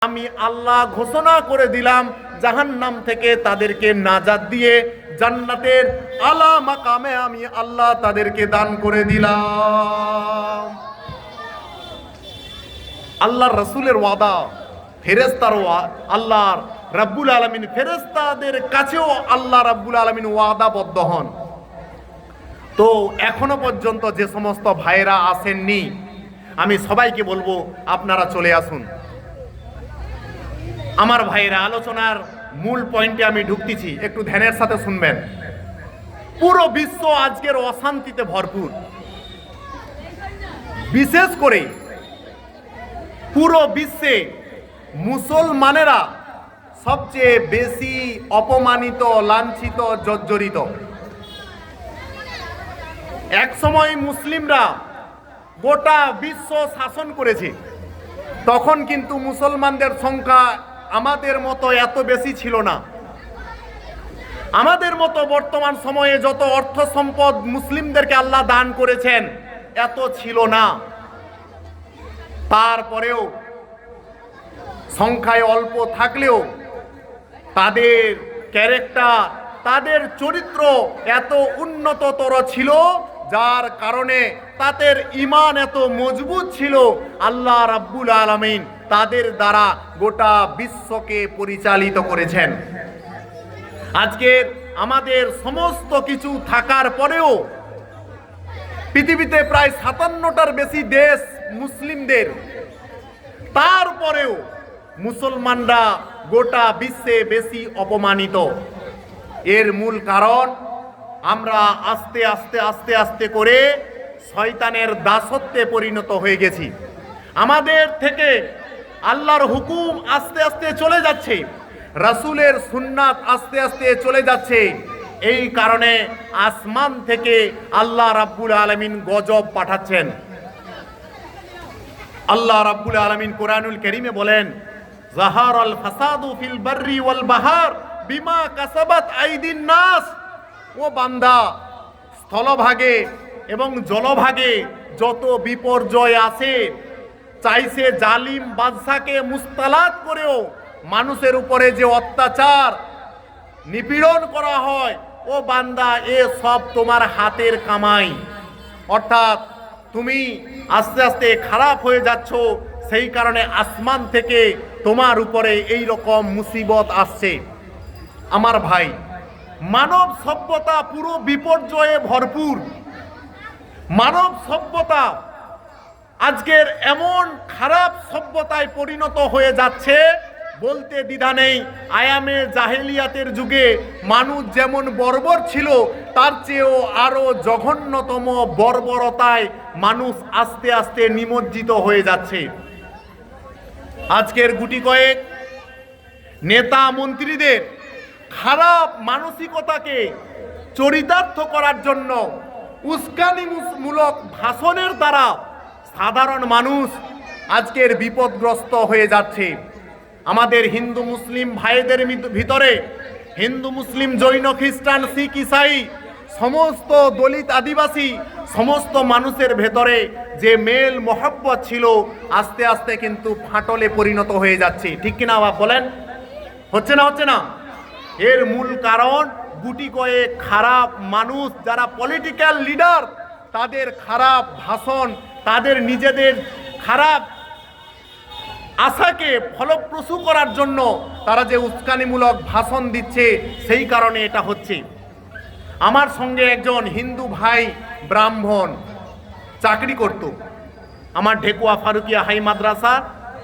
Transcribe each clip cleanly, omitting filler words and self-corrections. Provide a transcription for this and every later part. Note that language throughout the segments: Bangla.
আমি আল্লাহ ঘোষণা করে দিলাম জাহান্নাম থেকে তাদেরকে নাজাত দিয়ে জান্নাতের আলা মাকামে আমি আল্লাহ তাদেরকে দান করে দিলাম। আল্লাহর রাসূলের ওয়াদা, ফেরেশতার আল্লাহ রাব্বুল আলামিন ফেরেশতাদের কাছেও আল্লাহ রাব্বুল আলামিন ওয়াদাবদ্ধ হন। তো এখনো পর্যন্ত যে সমস্ত ভাইরা আসেননি, আমি সবাইকে বলবো আপনারা চলে আসুন। আমার ভাইরা, আলোচনার মূল পয়েন্টে আমি ঢুকতেছি, একটু ধ্যানের সাথে শুনবেন। পুরো বিশ্ব আজকের অশান্তিতে ভরপুর, বিশেষ করে পুরো বিশ্বে মুসলমানেরা সবচেয়ে বেশি অপমানিত, লাঞ্ছিত, জর্জরিত। এক সময় মুসলিমরা গোটা বিশ্ব শাসন করেছে, তখন কিন্তু মুসলমানদের সংখ্যা আমাদের মতো এত বেশি ছিল না। আমাদের মতো বর্তমান সময়ে যত অর্থ সম্পদ মুসলিমদেরকে আল্লাহ দান করেছেন এত ছিল না। তারপরেও সংখ্যায় অল্প থাকলেও তাদের ক্যারেক্টার, তাদের চরিত্র এত উন্নততর ছিল, যার কারণে তাদের ঈমান এত মজবুত ছিল, আল্লাহ রাব্বুল আলামিন তাদের দ্বারা গোটা বিশ্বকে পরিচালিত করেছেন। আজকে আমাদের সমস্ত কিছু থাকার পরেও পৃথিবীতে প্রায় 57টার বেশি দেশ মুসলিমদের, তারপরেও মুসলমানরা গোটা বিশ্বে বেশি অপমানিত। এর মূল কারণ আমরা আস্তে আস্তে আস্তে আস্তে করে শয়তানের দাসত্বে পরিণত হয়ে গেছি। আমাদের থেকে আল্লাহর হুকুম আস্তে আস্তে চলে যাচ্ছে, রাসূলের সুন্নাত আস্তে আস্তে চলে যাচ্ছে। এই কারণে আসমান থেকে আল্লাহ রাব্বুল আলামিন গজব পাঠাচ্ছেন। আল্লাহ রাব্বুল আলামিন কোরআনুল কারীমে বলেন, যাহারাল ফাসাদু ফিল বাররি ওয়াল বাহার বিমা কাসাবাত আইদিন নাস। ও বান্দা, স্থলভাগে এবং জলভাগে যত বিপর্যয় আসে, চাইছে জালিম বাদশাকে মুস্তালাত করেও মানুষের উপরে যে অত্যাচার নিপীড়ন করা হয়, ও বান্দা, এ সব তোমার হাতের কামাই। অর্থাৎ তুমি আস্তে আস্তে খারাপ হয়ে যাচ্ছ, সেই কারণে আসমান থেকে তোমার উপরে এই রকম মুসিবত আসছে। আমার ভাই, মানব সভ্যতা পুরো বিপর্যয়ে ভরপুর। মানব সভ্যতা আজকের এমন খারাপ সভ্যতায় পরিণত হয়ে যাচ্ছে, বলতে দ্বিধা নেই। আয়ামে জাহেলিয়াতের যুগে মানুষ যেমন বর্বর ছিল, তার চেয়েও আরো জঘন্যতম বর্বরতায় মানুষ আস্তে আস্তে নিমজ্জিত হয়ে যাচ্ছে। আজকের গুটি কয়েক নেতা মন্ত্রীদের খারাপ মানসিকতাকে চরিতার্থ করার জন্য উস্কানিমূলক ভাষণের দ্বারা সাধারণ মানুষ আজকের বিপদগ্রস্ত হয়ে যাচ্ছে। আমাদের হিন্দু মুসলিম ভাইদের ভিতরে, হিন্দু মুসলিম জৈন খ্রিস্টান শিখ ইসাই সমস্ত দলিত আদিবাসী সমস্ত মানুষের ভেতরে যে মেল মহব্বত ছিল, আস্তে আস্তে কিন্তু ফাটলে পরিণত হয়ে যাচ্ছে। ঠিক কিনা বলেন? হচ্ছে না? হচ্ছে না? এর মূল কারণ গুটি কয়েক খারাপ মানুষ, যারা পলিটিক্যাল লিডার, তাদের খারাপ ভাষণ, তাদের নিজেদের খারাপ আশাকে ফলপ্রসূ করার জন্য তারা যে উস্কানিমূলক ভাষণ দিচ্ছে, সেই কারণে এটা হচ্ছে। আমার সঙ্গে একজন হিন্দু ভাই ব্রাহ্মণ চাকরি করত, আমার ঢেকুয়া ফারুকিয়া হাই মাদ্রাসা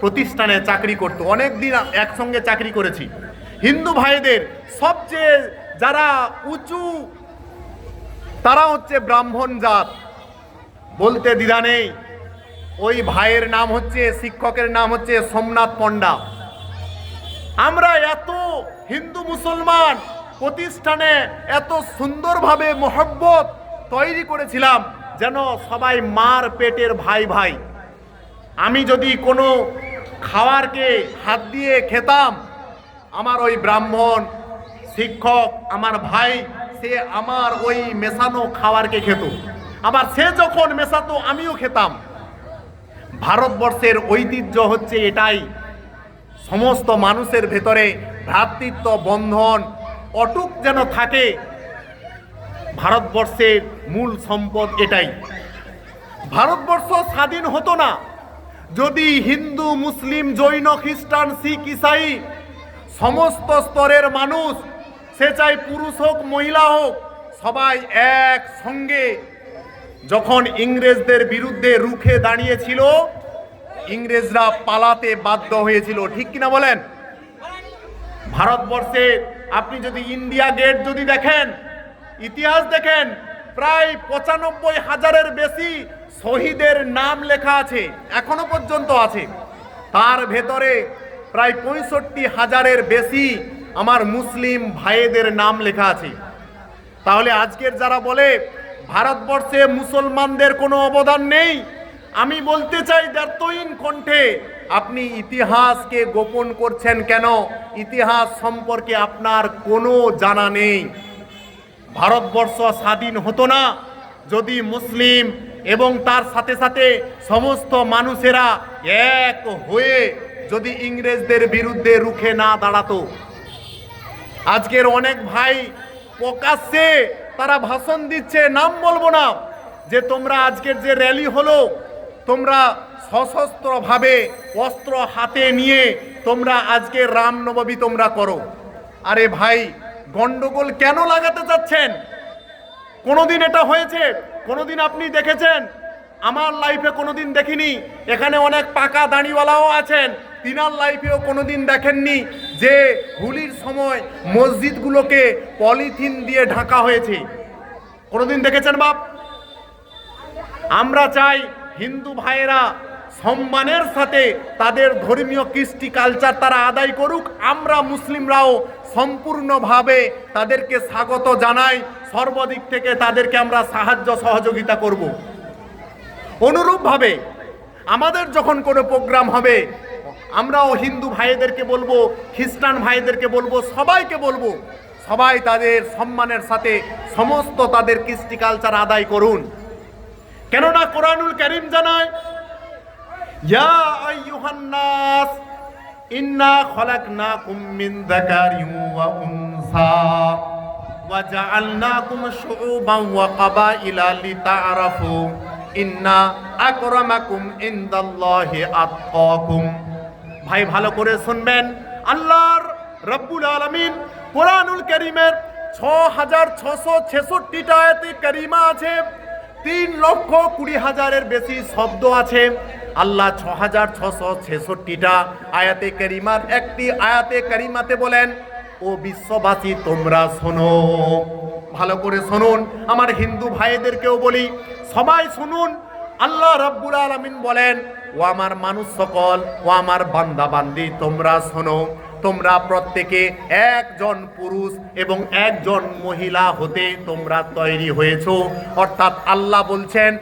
প্রতিষ্ঠানে চাকরি করত, অনেক দিন একসঙ্গে চাকরি করেছি। হিন্দু ভাইদের সবচেয়ে যারা উঁচু, তারা হচ্ছে ব্রাহ্মণ জাত, বলতে দ্বিধা নেই। ওই ভাইয়ের নাম হচ্ছে, শিক্ষকের নাম হচ্ছে সোমনাথ পণ্ডা। আমরা এত হিন্দু মুসলমান প্রতিষ্ঠানে এত সুন্দরভাবে মহব্বত তৈরি করেছিলাম, যেন সবাই মার পেটের ভাই ভাই। আমি যদি কোনো খাবারকে হাত দিয়ে খেতাম, আমার ওই ব্রাহ্মণ শিক্ষক আমার ভাই, সে আমার ওই মেশানো খাবারকে খেত, আবার সে যখন মেশাতো আমিও খেতাম। ভারতবর্ষের ঐতিহ্য হচ্ছে এটাই। সমস্ত মানুষের ভেতরে ভ্রাতৃত্ব বন্ধন অটুট যেন থাকে। ভারতবর্ষের মূল সম্পদ এটাই। ভারতবর্ষ স্বাধীন হতো না যদি হিন্দু, মুসলিম, জৈন, খ্রিস্টান, শিখ, ইসাই সমস্ত স্তরের মানুষ, সে চাই পুরুষ হোক মহিলা হোক, সবাই এক সঙ্গে যখন ইংরেজদের বিরুদ্ধে রুখে দাঁড়িয়েছিল, ইংরেজরা পালাতে বাধ্য হয়েছিল। ঠিক কিনা বলেন? ভারতবর্ষে আপনি যদি ইন্ডিয়া গেট যদি দেখেন, ইতিহাস দেখেন, প্রায় ৯৫,০০০-এর বেশি শহীদের নাম লেখা আছে, এখনো পর্যন্ত আছে। তার ভেতরে প্রায় ৬৫,০০০-এর বেশি আমার মুসলিম ভাইদের নাম লেখা আছে। তাহলে আজকের যারা বলে ভারতবর্ষে মুসলমানদের কোনো অবদান নেই, আমি বলতে চাই দ্ব্যর্থহীন কণ্ঠে, আপনি ইতিহাসকে গোপন করছেন কেন? ইতিহাস সম্পর্কে আপনার কোনো জানা নেই। ভারতবর্ষ স্বাধীন হতো না যদি মুসলিম এবং তার সাথে সাথে সমস্ত মানুষেরা এক হয়ে যদি ইংরেজদের বিরুদ্ধে রুখে না দাঁড়াতো। আজকের অনেক ভাই প্রকাশ্যে তারা ভাষণ দিচ্ছে, নাম বলবো না, যে তোমরা আজকের যে র্যালি হলো, তোমরা সশস্ত্রভাবে অস্ত্র হাতে নিয়ে তোমরা আজকে রামনবমী তোমরা করো। আরে ভাই, গন্ডগোল কেন লাগাতে চাচ্ছেন? কোনোদিন এটা হয়েছে? কোনোদিন আপনি দেখেছেন? আমার লাইফে কোনোদিন দেখিনি। এখানে অনেক পাকা দাড়িওয়ালাও আছেন, তিনার লাইফেও কোনোদিন দেখেননি যে হোলির সময় মসজিদগুলোকে পলিথিন দিয়ে ঢাকা হয়েছে। কোনোদিন দেখেছেন বাপ? আমরা চাই হিন্দু ভাইয়েরা সম্মানের সাথে তাদের ধর্মীয় কৃষ্টি কালচার তারা আদায় করুক। আমরা মুসলিমরাও সম্পূর্ণভাবে তাদেরকে স্বাগত জানাই, সর্বদিক থেকে তাদেরকে আমরা সাহায্য সহযোগিতা করব। অনুরূপভাবে আমাদের যখন কোনো প্রোগ্রাম হবে, আমরাও হিন্দু ভাইদেরকে বলবো, খ্রিস্টান ভাইদেরকে বলবো, সবাইকে বলবো, সবাই তাদের সম্মানের সাথে সমস্ত তাদের কৃষ্টি কালচার আদায় করুন। কেননা কোরআনুল কারীম জানায়, ইয়া আইয়ুহান নাস ইন্না খলাকনাকুম মিন যাকারিন ওয়া উনসা ওয়া জাআলনাকুম শুউবান ওয়া ক্বাবাইলা লিতাআরাফু ইন্না আকরামাকুম ইনদাল্লাহি আতকাকুম। ভাই ভালো করে শুনবেন, আল্লাহর রব্বুল আলামিন কোরআনুল কারীমের ৬,৬৬৬টা আয়াতে কারিমা আছে, ৩,২০,০০০-এর বেশি শব্দ আছে। আল্লাহ ৬,৬৬৬টা আয়াতে কারিমার একটি আয়াতে কারিমাতে বলেন, ও বিশ্ববাসী তোমরা শোনো, ভালো করে শুনুন। আমার হিন্দু ভাইদেরকেও বলি, সবাই শুনুন। আল্লাহ রাব্বুল আলামিন বলেন, ও আমার মানুষ সকল, ও আমার বান্দা বান্দি, তোমরা শোনো, তোমরা প্রত্যেকে একজন পুরুষ এবং একজন মহিলা হতে তোমরা তৈরি হয়েছো। অর্থাৎ আল্লাহ বলছেন,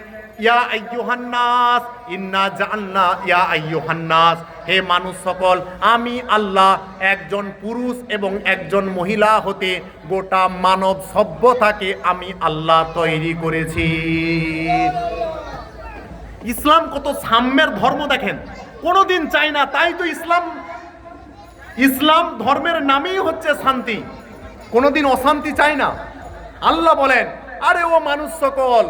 ইয়া আইয়ুহান নাস ইন্না জাআলনা, ইয়া আইয়ুহান নাস, হে মানুষ সকল, আমি আল্লাহ একজন পুরুষ এবং একজন মহিলা হতে গোটা মানব সভ্যতাকে আমি আল্লাহ তৈরি করেছি। ইসলাম কত সাম্যের ধর্ম দেখেন, কোনোদিন চাই না। তাই তো ইসলাম ধর্মের নামেই হচ্ছে শান্তি, কোনোদিন অশান্তি চাই না। আল্লাহ বলেন, আরে ও মানুষ সকল,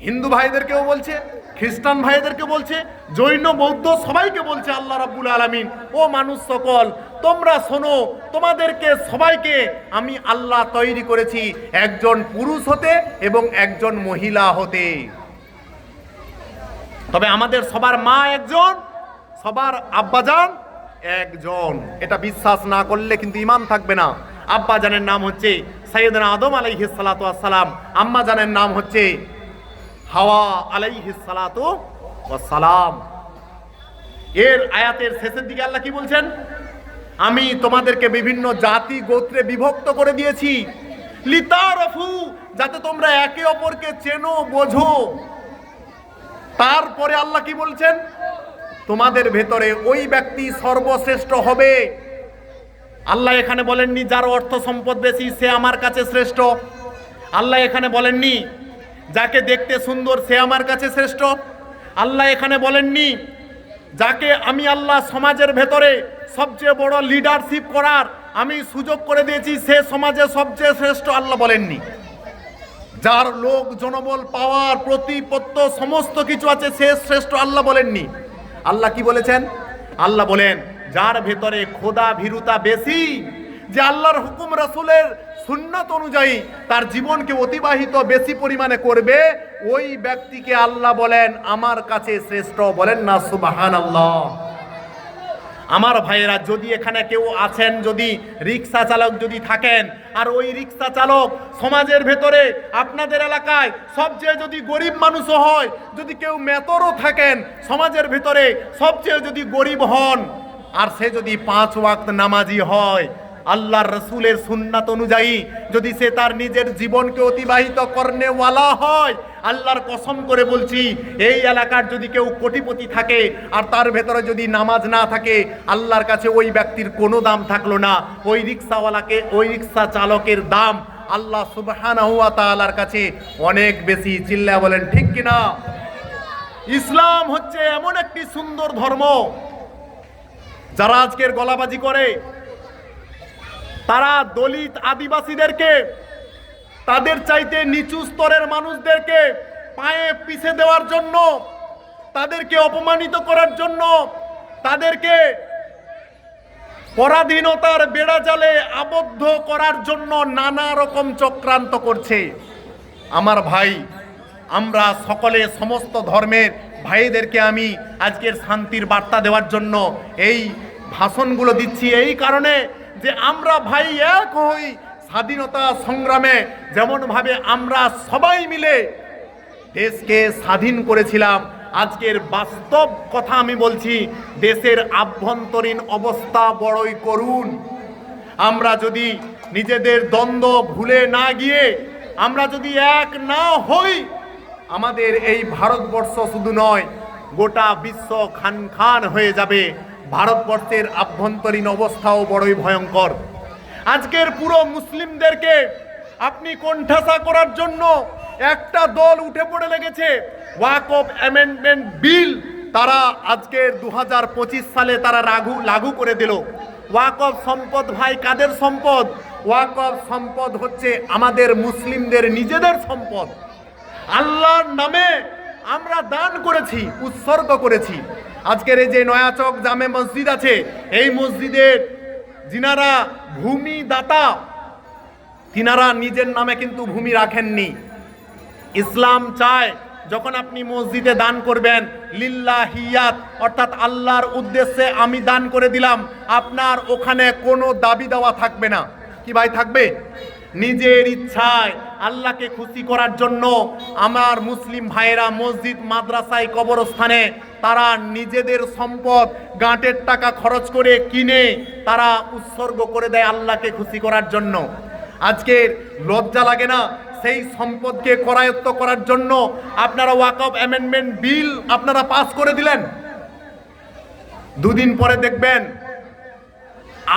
হিন্দু ভাইদেরকেও বলছে, খ্রিস্টান ভাইদেরকে বলছে, জৈন বৌদ্ধ সবাইকে বলছে আল্লাহ রাব্বুল আলামিন, ও মানুষ সকল তোমরা শোনো, তোমাদেরকে সবাইকে আমি আল্লাহ তৈরি করেছি একজন পুরুষ হতে এবং একজন মহিলা হতে। তবে আমাদের সবার মা একজন, সবার আব্বাজান একজন। এটা বিশ্বাস না করলে কিন্তু ঈমান থাকবে না। আব্বাজানের নাম হচ্ছে সাইয়েদনা আদম আলাইহিস সালাতু ওয়াস সালাম, আম্মাজানের নাম হচ্ছে হাওয়া আলাইহিস সালাতু ওয়াস সালাম। এর আয়াতের শেষের দিকে আল্লাহ কি বলছেন? আমি তোমাদেরকে বিভিন্ন জাতি গোত্রে বিভক্ত করে দিয়েছি, লিতারাফু, যাতে তোমরা একে অপরকে চেনো বোঝো। তারপরে আল্লাহ কি বলছেন? তোমাদের ভেতরে ওই ব্যক্তি সর্বশ্রেষ্ঠ হবে। আল্লাহ এখানে বলেননি যার অর্থ সম্পদ বেশি সে আমার কাছে শ্রেষ্ঠ। আল্লাহ এখানে বলেননি যাকে দেখতে সুন্দর সে আমার কাছে শ্রেষ্ঠ। আল্লাহ এখানে বলেননি যাকে আমি আল্লাহ সমাজের ভেতরে সবচেয়ে বড় লিডারশিপ করার আমি সুযোগ করে দিয়েছি, সে সমাজে সবচেয়ে শ্রেষ্ঠ আল্লাহ বলেননি। যার লোক জনবল পাওয়ার প্রতিপত্ত সমস্ত কিছু আছে সে শ্রেষ্ঠ আল্লাহ বলেননি। আল্লাহ কি বলেছেন? আল্লাহ বলেন যার ভেতরে খোদা ভীরুতা বেশি, যে আল্লাহর হুকুম রাসূলের সুন্নাত অনুযায়ী তার জীবনকে অতিবাহিত বেশি পরিমাণে করবে, ওই ব্যক্তিকে আল্লাহ বলেন আমার কাছে শ্রেষ্ঠ। বলেন না সুবহানাল্লাহ। আমার ভাইয়েরা, যদি এখানে কেউ আছেন, যদি রিক্সা চালক যদি থাকেন, আর ওই রিক্সা চালক সমাজের ভেতরে আপনাদের এলাকায় সবচেয়ে যদি গরিব মানুষও হয়, যদি কেউ মেতরও থাকেন সমাজের ভেতরে সবচেয়ে যদি গরিব হন, আর সে যদি 5 ওয়াক্ত নামাজি হয়, আল্লাহর রসুলের সুন্নাত অনুযায়ী যদি সে তার নিজের জীবনকে অতিবাহিত করনেওয়ালা হয়, আল্লাহর কসম করে বলছি, এই এলাকার যদি কেউ কোটিপতি থাকে আর তার ভেতরে যদি নামাজ না থাকে, আল্লাহর কাছে ওই ব্যক্তির কোনো দাম থাকলো না। ওই রিক্সাওয়ালাকে, ওই রিক্সা চালকের দাম আল্লাহ সুবহানাহু ওয়া তাআলার কাছে অনেক বেশি। চিল্লায়া বলেন ঠিক কিনা? ইসলাম হচ্ছে এমন একটি সুন্দর ধর্ম, যারা আজকের গলাবাজি করে তারা দলিত আদিবাসীদেরকে, তাদের চাইতে নিচু স্তরের মানুষদেরকে পায়ে পিষে দেওয়ার জন্য, তাদেরকে অপমানিত করার জন্য, তাদেরকে পরাধীনতার বেড়াজালে আবদ্ধ করার জন্য নানা রকম চক্রান্ত করছে। আমার ভাই, আমরা সকলে সমস্ত ধর্মের ভাইদেরকে আমি আজকের শান্তির বার্তা দেওয়ার জন্য এই ভাষণগুলো দিচ্ছি, এই কারণে যে আমরা ভাই এক হই। স্বাধীনতা সংগ্রামে যেমনভাবে আমরা সবাই মিলে দেশকে স্বাধীন করেছিলাম, আজকের বাস্তব কথা আমি বলছি, দেশের আভ্যন্তরীণ অবস্থা বড়ই করুণ। আমরা যদি নিজেদের দ্বন্দ্ব ভুলে না গিয়ে আমরা যদি এক না হই, আমাদের এই ভারতবর্ষ শুধু নয়, গোটা বিশ্ব খান খান হয়ে যাবে। ভারতবর্ষের আভ্যন্তরীণ অবস্থাও বড়ই ভয়ঙ্কর। আজকের পুরো মুসলিমদেরকে আপনি কোণঠাসা করার জন্য একটা দল উঠে পড়ে লেগেছে, ওয়াকফ অ্যামেন্ডমেন্ট বিল। তারা আজকের 2025 সালে তারা লাগু করে দিল। ওয়াকফ সম্পদ ভাই কাদের সম্পদ? ওয়াকফ সম্পদ হচ্ছে আমাদের মুসলিমদের নিজেদের সম্পদ। আল্লাহর নামে আমরা দান করেছি, উৎসর্গ করেছি। আজকের এই যে নয়াচক জামে মসজিদ আছে, এই মসজিদের যিনারা ভূমিদাতা, তিনারা নিজের নামে কিন্তু ভূমি রাখেননি। ইসলাম চায় যখন আপনি মসজিদে দান করবেন, লিল্লাহিয়াত অর্থাৎ আল্লাহর উদ্দেশ্যে আমি দান করে দিলাম, আপনার ওখানে কোনো দাবি দেওয়া থাকবে না। কি ভাই থাকবে? নিজের ইচ্ছায় আল্লাহকে খুশি করার জন্য আমার মুসলিম ভাইয়েরা মসজিদ, মাদ্রাসায়, কবরস্থানে তারা নিজেদের সম্পদ গাঁটের টাকা খরচ করে কিনে তারা উৎসর্গ করে দেয় আল্লাহকে খুশি করার জন্য। আজকের লজ্জা লাগে না? সেই সম্পদকে করায়ত্ত করার জন্য আপনারা ওয়াকফ অ্যামেন্ডমেন্ট বিল আপনারা পাস করে দিলেন। দুদিন পরে দেখবেন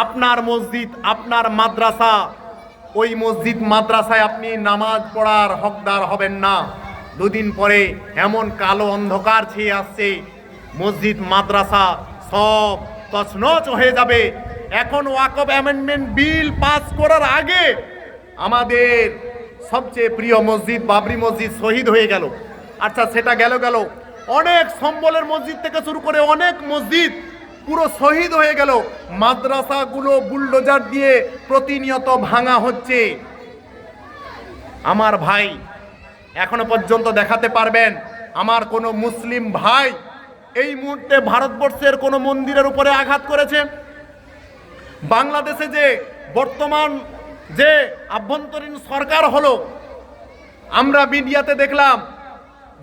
আপনার মসজিদ, আপনার মাদ্রাসা, ওই মসজিদ মাদ্রাসায় আপনি নামাজ পড়ার হকদার হবেন না। দুদিন পরে এমন কালো অন্ধকার ছেয়ে আসছে, মসজিদ মাদ্রাসা সব তছনছ হয়ে যাবে। এখন ওয়াকফ অ্যামেন্ডমেন্ট বিল পাস করার আগে আমাদের সবচেয়ে প্রিয় মসজিদ বাবরি মসজিদ শহীদ হয়ে গেল। আচ্ছা, সেটা গেল, অনেক সম্বলের মসজিদ থেকে শুরু করে অনেক মসজিদ পুরো শহীদ হয়ে গেল। মাদ্রাসাগুলো বুলডোজার দিয়ে প্রতিনিয়ত ভাঙা হচ্ছে। আমার ভাই, এখনো পর্যন্ত দেখাতে পারবেন আমার কোনো মুসলিম ভাই এই মুহূর্তে ভারতবর্ষের কোনো মন্দিরের উপরে আঘাত করেছে? বাংলাদেশে যে বর্তমান যে আভ্যন্তরীণ সরকার হলো, আমরা মিডিয়াতে দেখলাম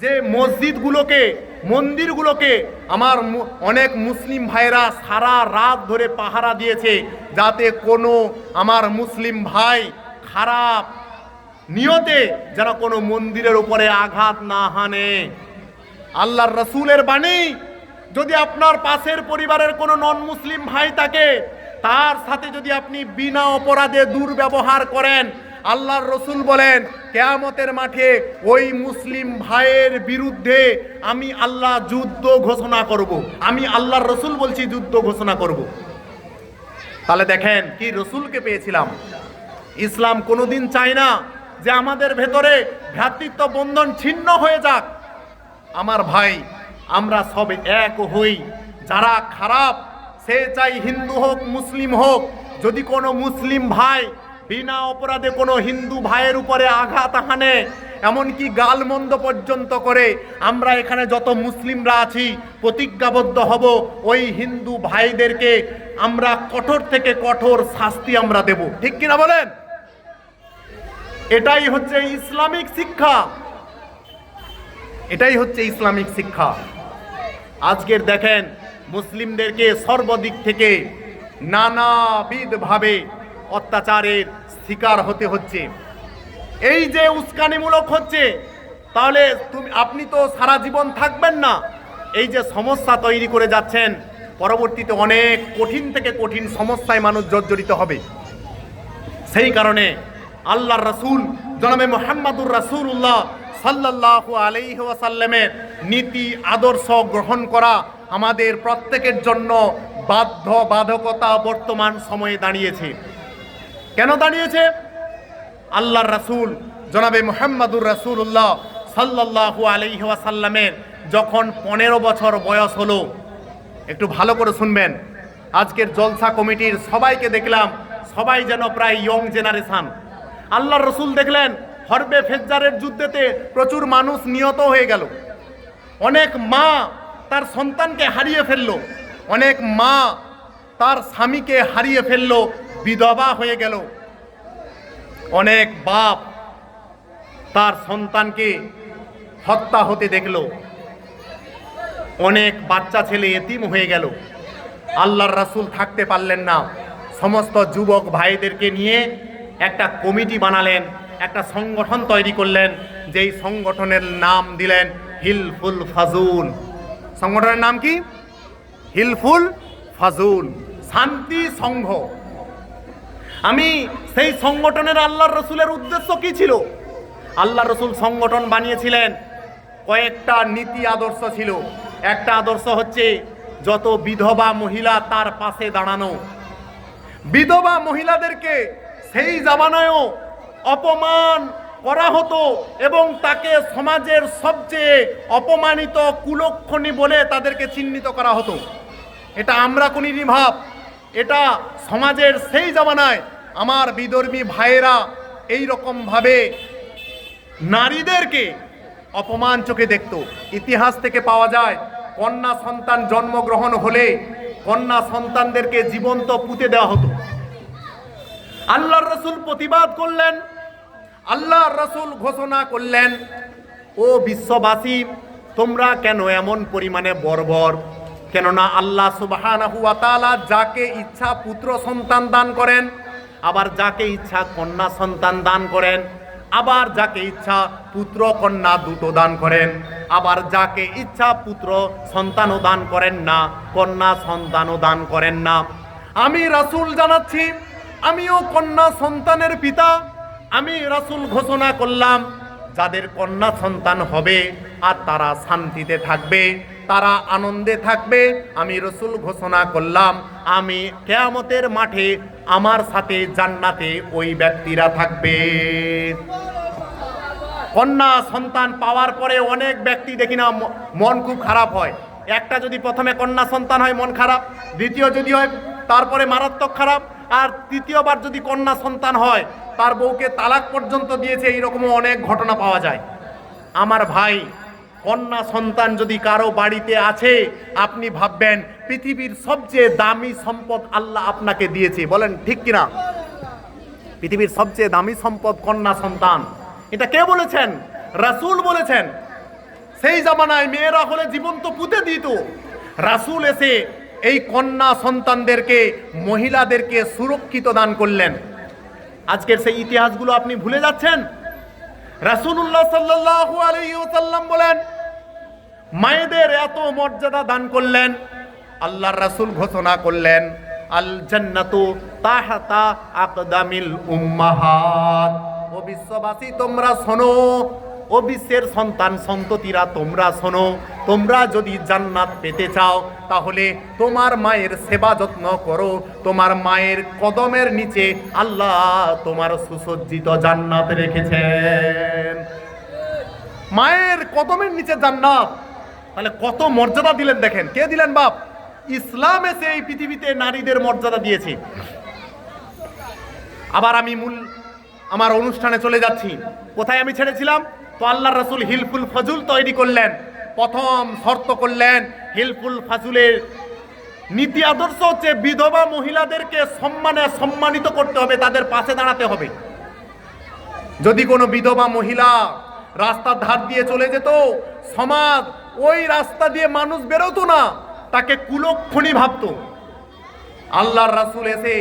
যে মসজিদগুলোকে, মন্দিরগুলোকে আমার অনেক মুসলিম ভাইরা সারা রাত ধরে পাহারা দিয়েছে, যাতে কোনো আমার মুসলিম ভাই খারাপ নিয়তে যেন কোনো মন্দিরের উপরে আঘাত না হানে। আল্লাহর রসুলের বাণী, যদি আপনার পাশের পরিবারের কোনো নন মুসলিম ভাই থাকে, তার সাথে যদি আপনি বিনা অপরাধে দুর্ব্যবহার করেন, আল্লাহর রসুল বলেন কিয়ামতের মাঠে ওই মুসলিম ভাইয়ের বিরুদ্ধে আমি আল্লাহ যুদ্ধ ঘোষণা করব। আমি আল্লাহর রসুল বলছি, যুদ্ধ ঘোষণা করব। তাহলে দেখেন কি রসুলকে পেয়েছিলাম। ইসলাম কোনোদিন চায় না যে আমাদের ভেতরে ভ্রাতৃত্ব বন্ধন ছিন্ন হয়ে যাক। আমার ভাই, আমরা সব এক হই। যারা খারাপ, সে চাই হিন্দু হোক মুসলিম হোক, যদি কোনো মুসলিম ভাই বিনা অপরাধে কোনো হিন্দু ভাইয়ের উপরে আঘাত হানে, এমনকি গালমন্দ পর্যন্ত করে, আমরা এখানে যত মুসলিমরা আছি প্রতিজ্ঞাবদ্ধ হব ওই হিন্দু ভাইদেরকে আমরা কঠোর থেকে কঠোর শাস্তি আমরা দেব। ঠিক কিনা বলেন? এটাই হচ্ছে ইসলামিক শিক্ষা, এটাই হচ্ছে ইসলামিক শিক্ষা। আজকের দেখেন মুসলিমদেরকে সর্বদিক থেকে নানাবিধভাবে অত্যাচারের শিকার হতে হচ্ছে। এই যে উস্কানিমূলক হচ্ছে, তাহলে আপনি তো সারা জীবন থাকবেন না। এই যে সমস্যা তৈরি করে যাচ্ছেন, পরবর্তীতে অনেক কঠিন থেকে কঠিন সমস্যায় মানুষ জর্জরিত হবে। সেই কারণে আল্লাহর রাসূল জনাবে মুহাম্মদুর রাসূলুল্লাহ সাল্লাল্লাহু আলাইহি ওয়াসাল্লামের নীতি আদর্শ গ্রহণ করা আমাদের প্রত্যেকের জন্য বাধ্যবাধকতা বর্তমান সময়ে দাঁড়িয়েছে। কেন দাঁড়িয়েছে? আল্লাহর রাসূল জনাবে মুহাম্মদুর রাসূলুল্লাহ সাল্লাল্লাহু আলাইহি ওয়াসাল্লামের যখন 15 বছর বয়স হলো, একটু ভালো করে শুনবেন। আজকের জলসা কমিটির সবাইকে দেখলাম, সবাই যেন প্রায় ইয়ং জেনারেশন। আল্লাহর রাসূল দেখলেন হরবে ফেজ্জারের যুদ্ধেতে প্রচুর মানুষ নিহত হয়ে গেল। অনেক মা তার সন্তানকে হারিয়ে ফেললো, অনেক মা তার স্বামীকে হারিয়ে ফেললো, বিধবা হয়ে গেল। অনেক বাপ তার সন্তানকে হত্যা হতে দেখলো, অনেক বাচ্চা ছেলে এতিম হয়ে গেল। আল্লাহর রাসূল থাকতে পারলেন না, সমস্ত যুবক ভাইদেরকে নিয়ে একটা কমিটি বানালেন, একটা সংগঠন তৈরি করলেন, যেই সংগঠনের নাম দিলেন হিলফুল ফাজুল। সংগঠনের নাম কি? হিলফুল ফাজুল, শান্তি সংঘ। আমি সেই সংগঠনের আল্লাহর রাসূলের উদ্দেশ্য কি ছিল? আল্লাহর রাসূল সংগঠন বানিয়েছিলেন, কয়েকটা নীতি আদর্শ ছিল। একটা আদর্শ হচ্ছে যত বিধবা মহিলা তার পাশে দাঁড়ানো। বিধবা মহিলাদেরকে সেই জামানায়ও অপমান করা হতো এবং তাকে সমাজের সবচেয়ে অপমানিত কুলক্ষণী বলে তাদেরকে চিহ্নিত করা হতো। এটা আমরা কোনদিনই ভাব, এটা সমাজের সেই জামানায় আমার বিধর্মী ভাইয়েরা এই রকমভাবে নারীদেরকে অপমান চোখে দেখত। ইতিহাস থেকে পাওয়া যায়, কন্যা সন্তান জন্মগ্রহণ হলে কন্যা সন্তানদেরকে জীবন্ত পুঁতে দেওয়া হতো। আল্লাহর রাসূল প্রতিবাদ করলেন, আল্লাহর রাসূল ঘোষণা করলেন, ও বিশ্ববাসী, তোমরা কেন এমন পরিমাণে বর্বর? কেননা আল্লাহ সুবহানাহু ওয়া তাআলা যাকে ইচ্ছা পুত্র সন্তান দান করেন, আবার যাকে ইচ্ছা কন্যা সন্তান দান করেন, আবার যাকে ইচ্ছা পুত্র কন্যা দুটো দান করেন, আবার যাকে ইচ্ছা পুত্র সন্তানও দান করেন না, কন্যা সন্তানও দান করেন না। আমি রাসূল জানাচ্ছি, আমিও কন্যা সন্তানের পিতা। আমি রাসূল ঘোষণা করলাম, যাদের কন্যা সন্তান হবে আর তারা শান্তিতে থাকবে, তারা আনন্দে থাকবে। আমি রাসূল ঘোষণা করলাম, আমি কিয়ামতের মাঠে আমার সাথে জান্নাতে ওই ব্যক্তিরা থাকবে। কন্যা সন্তান পাওয়ার পরে অনেক ব্যক্তি দেখি না মন খুব খারাপ হয়। একটা যদি প্রথমে কন্যা সন্তান হয় মন খারাপ, দ্বিতীয় যদি হয় তারপরে মারাত্মক খারাপ, আর তৃতীয়বার যদি কন্যা সন্তান হয় তার বউকে তালাক পর্যন্ত দিয়েছে। এইরকমও অনেক ঘটনা পাওয়া যায়। আমার ভাই, কন্যা সন্তান যদি কারো বাড়িতে আছে, আপনি ভাববেন পৃথিবীর সবচেয়ে দামি সম্পদ আল্লাহ আপনাকে দিয়েছে। বলেন ঠিক কিনা? পৃথিবীর সবচেয়ে দামি সম্পদ কন্যা সন্তান। এটা কে বলেছেন? রাসূল বলেছেন। সেই জামানায় মেয়েরা হলে জীবন্ত পুঁতে দিত, রাসূল এসে এই কন্যা সন্তানদেরকে, মহিলাদেরকে সুরক্ষিত দান করলেন। আজকের সেই ইতিহাসগুলো আপনি ভুলে যাচ্ছেন। রাসূলুল্লাহ সাল্লাল্লাহু আলাইহি ওয়াসাল্লাম বলেন, মায়েদের এত মর্যাদা দান করলেন। আল্লাহর রাসূল ঘোষণা করলেন, আল জান্নাতু তাহতা আকদামিল উম্মাহাত। ও বিশ্ববাসী, তোমরা শোনো, ও বিশ্বের সন্তান সন্ততিরা তোমরা শোনো, তোমরা যদি জান্নাত পেতে চাও তাহলে তোমার মায়ের সেবা যত্ন করো। তোমার মায়ের কদমের নিচে আল্লাহ তোমার সুসজ্জিত জান্নাত রেখেছেন। মায়ের কদমের নিচে জান্নাত, তাহলে কত মর্যাদা দিলেন দেখেন। কে দিলেন? বাপ। ইসলাম এসে এই পৃথিবীতে নারীদের মর্যাদা দিয়েছে। আবার আমি আমার অনুষ্ঠানে চলে যাচ্ছি। কোথায় আমি ছেড়েছিলাম? তো আল্লাহর রাসূল হিলফুল ফাজুল তৈরি করলেন। প্রথম শর্ত করলেন হিলফুল ফাজুলের নীতি আদর্শ হচ্ছে বিধবা মহিলাদেরকে সম্মানিত করতে হবে, তাদের পাশে দাঁড়াতে হবে। যদি কোনো বিধবা মহিলা রাস্তার ধার দিয়ে চলে যেত, সমাজ ওই রাস্তা দিয়ে মানুষ বেরোতো না, তাকে কুলক্ষণী ভাবত। আল্লাহর রাসূল এসে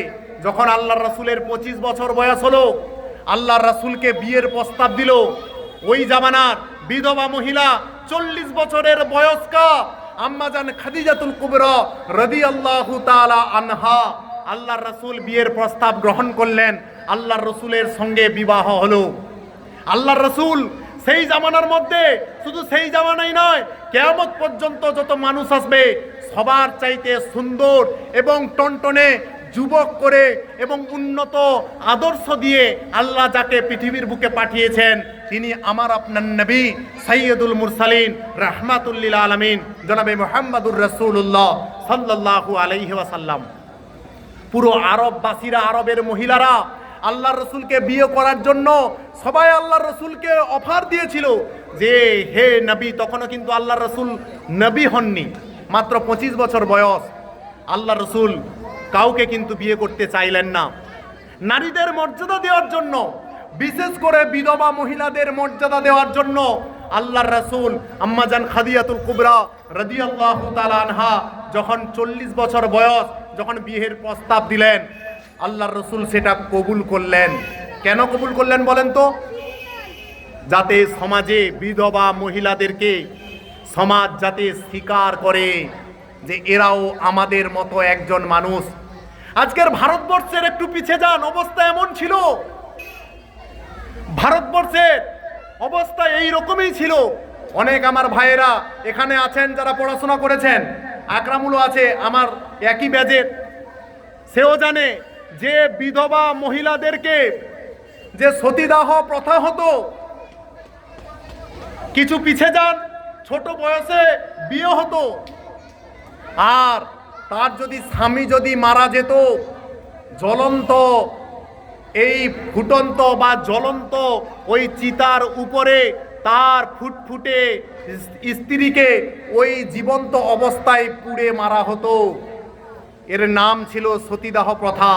যখন আল্লাহর রাসূলের 25 বছর বয়স হলো, আল্লাহর রাসূলকে বিয়ের প্রস্তাব দিল। ওই জামানার বিধবা মহিলা 40 বছরের বয়স্কা আম্মাজান খাদিজাতুল কুবরা রাদিয়াল্লাহু তাআলা আনহা, আল্লাহর রাসূল বিয়ের প্রস্তাব গ্রহণ করলেন। আল্লাহর রাসূলের সঙ্গে বিবাহ হলো। আল্লাহর রাসূল সেই জামানার মধ্যে, শুধু সেই জামানাই নয়, কিয়ামত পর্যন্ত যত মানুষ আসবে সবার চাইতে সুন্দর এবং টনটনে যুবক করে এবং উন্নত আদর্শ দিয়ে আল্লাহ যাকে পৃথিবীর বুকে পাঠিয়েছেন তিনি আমার আপনার নবী সাইয়্যিদুল মুরসালিন রাহমাতুল লিল আলামিন জনাবে মুহাম্মদুর রাসূলুল্লাহ সাল্লাল্লাহু আলাইহি ওয়াসাল্লাম। পুরো আরববাসীরা, আরবের মহিলারা আল্লাহর রাসূলকে বিয়ে করার জন্য সবাই আল্লাহর রাসূলকে অফার দিয়েছিল যে হে নবী। তখনও কিন্তু আল্লাহর রাসূল নবী হননি, মাত্র 25 বছর বয়স। আল্লাহর রাসূল কাউকে কিন্তু বিয়ে করতে চাইলেন না। নারীদের মর্যাদা দেওয়ার জন্য, বিশেষ করে বিধবা মহিলাদের মর্যাদা দেওয়ার জন্য আল্লাহর রাসূল আম্মাজান খাদিজাতুল কুবরা রাদিয়াল্লাহু তাআলা আনহা যখন 40 বছর বয়স, যখন বিয়ের প্রস্তাব দিলেন, আল্লাহর রাসূল সেটা কবুল করলেন। কেন কবুল করলেন বলেন তো? যাতে সমাজে বিধবা মহিলাদেরকে সমাজ যাতে স্বীকার করে যে এরাও আমাদের মতো একজন মানুষ। আজকের ভারতবর্ষের একটু পিছিয়ে যান, অবস্থা এমন ছিল। ভারতবর্ষের অবস্থা এই রকমই ছিল। অনেক আমার ভাইয়েরা এখানে আছেন যারা পড়াশোনা করেছেন, আকরামুলও আছে আমার একই ব্যাচের, সেও জানে যে বিধবা মহিলাদেরকে যে সতীদাহ প্রথা হতো, কিছু পিছিয়ে যান, ছোট বয়সে বিয়ে হতো। আর তার যদি স্বামী যদি মারা যেত, জ্বলন্ত এই ফুটন্ত বা জ্বলন্ত ওই চিতার উপরে তার ফুটফুটে স্ত্রীকে ওই জীবন্ত অবস্থায় পুড়ে মারা হতো। এর নাম ছিল সতীদাহ প্রথা।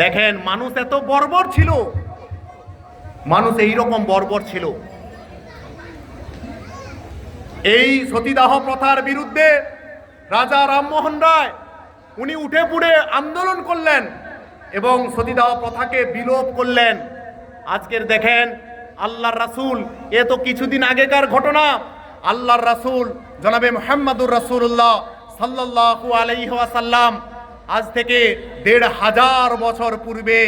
দেখেন মানুষ এত বর্বর ছিল, মানুষ এইরকম বর্বর ছিল। এই সতীদাহ প্রথার বিরুদ্ধে রাজা রামমোহন রায় উনি উঠে পড়ে আন্দোলন করলেন এবং সতীদাহ প্রথাকে বিলোপ করলেন। আজকের দেখেন আল্লাহর রাসূল, এ তো কিছুদিন আগেকার ঘটনা, আল্লাহর রাসূল জনাবে মুহাম্মদুর রাসূলুল্লাহ সাল্লাল্লাহু আলাইহি ওয়াসাল্লাম আজ থেকে ১৫০০ বছর পূর্বে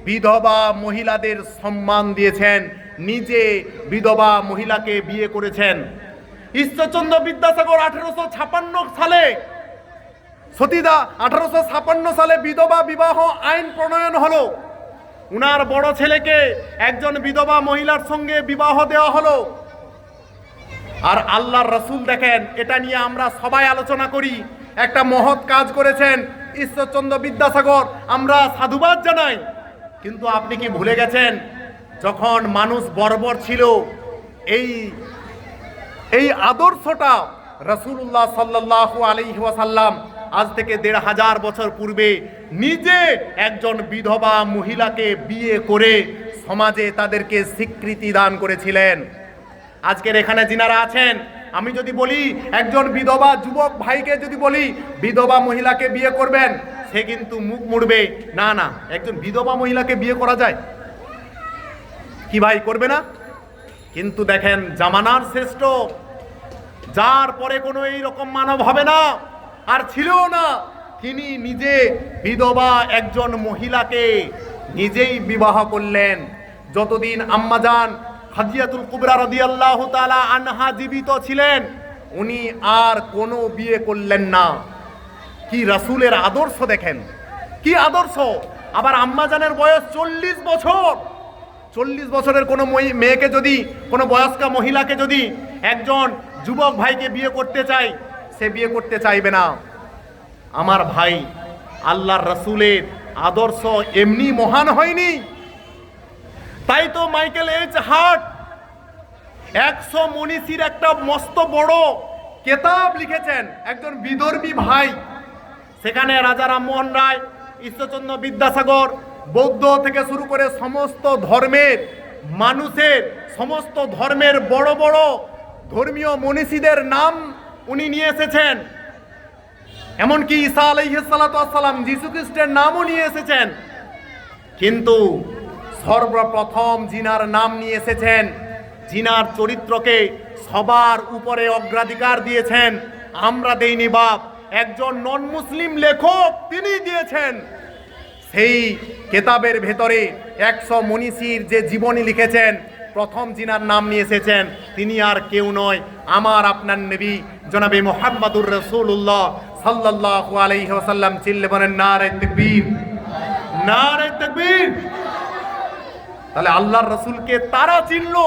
বিধবা মহিলাদের সম্মান দিয়েছেন, নিজে বিধবা মহিলাকে বিয়ে করেছেন। ঈশ্বরচন্দ্র বিদ্যাসাগর 1856 সালে সতীদা 1856 সালে বিধবা বিবাহ আইন প্রণয়ন হলো। উনার বড় ছেলেকে একজন বিধবা মহিলার সঙ্গে বিবাহ দেওয়া হলো। আর আল্লাহর রাসূল দেখেন, এটা নিয়ে আমরা সবাই আলোচনা করি, একটা মহৎ কাজ করেছেন ঈশ্বরচন্দ্র বিদ্যাসাগর, আমরা সাধুবাদ জানাই। কিন্তু আপনি কি ভুলে গেছেন যখন মানুষ বর্বর ছিল, এই আদর্শটা রাসূলুল্লাহ সাল্লাল্লাহু আলাইহি ওয়াসাল্লাম আজ থেকে ১৫০০ বছর পূর্বে নিজে একজন বিধবা মহিলাকে বিয়ে করে সমাজে তাদেরকে স্বীকৃতি দান করেছিলেন। আজকের এখানে যিনারা আছেন, আমি যদি বলি একজন বিধবা যুবক ভাইকে যদি বলি বিধবা মহিলাকে বিয়ে করবেন, সে কিন্তু মুখ মুড়বে, না না, একজন বিধবা মহিলাকে বিয়ে করা যায় কি ভাই, করবে না? কিন্তু দেখেন জামানার শ্রেষ্ঠ, যার পরে কোনো এই রকম মানব হবে না আর ছিলও না, তিনি নিজে বিধবা একজন মহিলাকে নিজেই বিবাহ করলেন। যতদিন আম্মাজান খাদিজাতুল কুবরা রাদিয়াল্লাহু তাআলা আনহা জীবিত ছিলেন, উনি আর কোনো বিয়ে করলেন না। কি রাসূলের আদর্শ দেখেন, কি আদর্শ! আবার আম্মাজানের বয়স 40 বছর। 40 বছরের কোনো মেয়েকে যদি, কোনো বয়স্কা মহিলাকে যদি একজন যুবক ভাইকে বিয়ে করতে চায়, সে বিয়ে করতে চাইবে না। আমার ভাই, আল্লাহর রাসূলের আদর্শ এমনি মহান হয়নি। তাই তো মাইকেল এইচ হার্ট 100 মনীষীর একটা মস্ত বড় কেতাব লিখেছেন, একজন বিদর্ভী ভাই। সেখানে রাজা রামমোহন রায়, ঈশ্বরচন্দ্র বিদ্যাসাগর, বৌদ্ধ থেকে শুরু করে সমস্ত ধর্মের মানুষের, সমস্ত ধর্মের বড় বড় ধর্মীয় মনীষীদের নাম উনি নিয়ে এসেছেন। এমনকি ঈসা আলাইহিস সালাতু ওয়াস সালাম, যীশু খ্রিস্টের নামও নিয়ে এসেছেন। কিন্তু সর্বপ্রথম জিনার নাম নিয়ে এসেছেন, জিনার চরিত্রকে সবার উপরে অগ্রাধিকার দিয়েছেন। আমরা দেইনি বাপ, একজন নন মুসলিম লেখক তিনি দিয়েছেন। সেই কেতাবের ভেতরে 100 মনীষীর যে জীবনী লিখেছেন, প্রথম জিনার নাম নিয়ে এসেছেন, তিনি আর কেউ নয়, আমার আপনার নবী জনাবে মুহাম্মদুর রাসূলুল্লাহ সাল্লাল্লাহু আলাইহি ওয়াসাল্লাম। চিল্লে বলেন নারে তাকবীর, নারে তাকবীর। তাহলে আল্লাহর রাসূলকে তারা চিনলো,